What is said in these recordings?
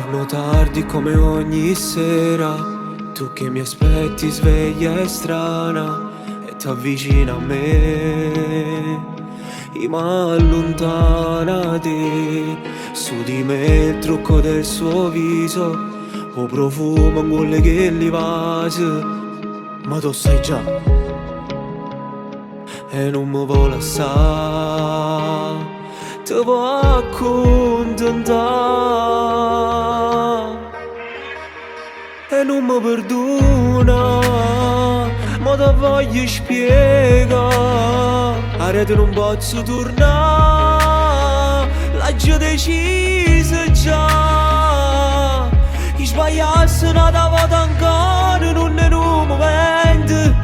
Torno tardi come ogni sera, tu che mi aspetti sveglia e strana e t'avvicina a me. Ma allontanati, su di me il trucco del suo viso, o profumo in quelle che li vasi, ma tu sai già e non mi vuole assai, ti può accontentare e non mi perdona, ma ti voglio spiegare, a rete non posso tornare, l'ho già deciso già, i sbagliassi una volta ancora, non è un momento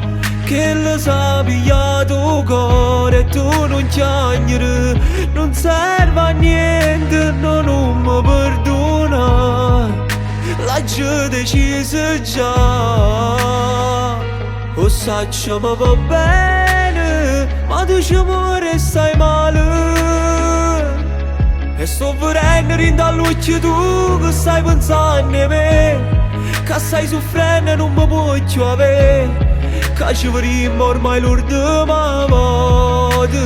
che lo sa pigliato cuore e tu non chiagnere, non serve a niente, non mi perdona, l'ho già deciso già, o saccia mi va bene, ma tu ci muore e stai male, e sto venendo in dall'occhio tu che stai pensando a me, che stai soffrendo e non mi puoi più avere, che ci vedremo ormai l'ultima volta,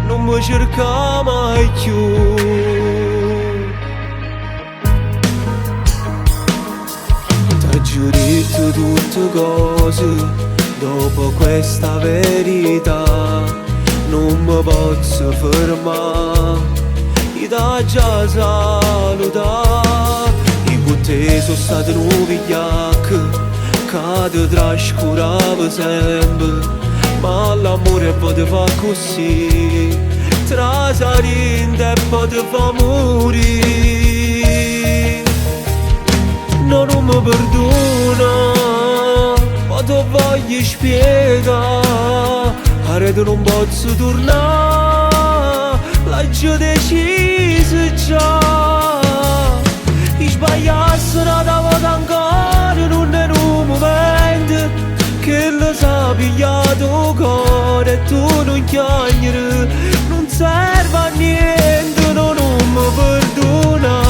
non mi cerca mai più. T'ho già detto tutte cose, dopo questa verità non mi posso fermare, ti da già salutare, io con te sono stato un vigliacco che ti trascurava sempre, ma l'amore poi ti fa così, trasarinde e poi ti fa morire, no, non mi perdona, ma ti voglio spiegare, a rete non posso tornare, l'ho già deciso già, i sbagliassi una volta ancora, non è un momento che lo sa pigliato cuore e tu non chiagnere, non serve a niente, non mi perdona,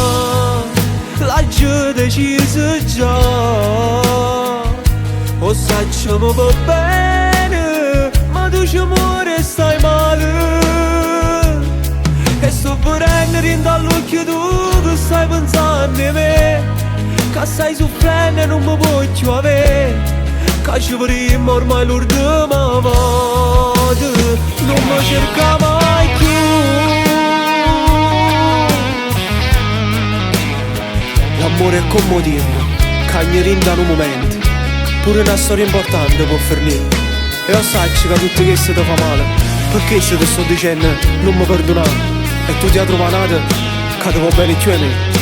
l'ho già deciso già, o saccia mi va bene, ma tu ci muore e stai male, e sto venendo in dall'occhio tu che stai pensando a me, che stai soffrendo e non mi puoi più avere, che ci vedremo ormai l'ultima volta, non mi cerca mai più. L'amore è comodino, cagnerin un momento, pure una storia importante può finire, e lo sai che tutti che se ti fa male, perché se ti sto dicendo non mi perdonare, e tu ti hai trovato che ti va bene più a me.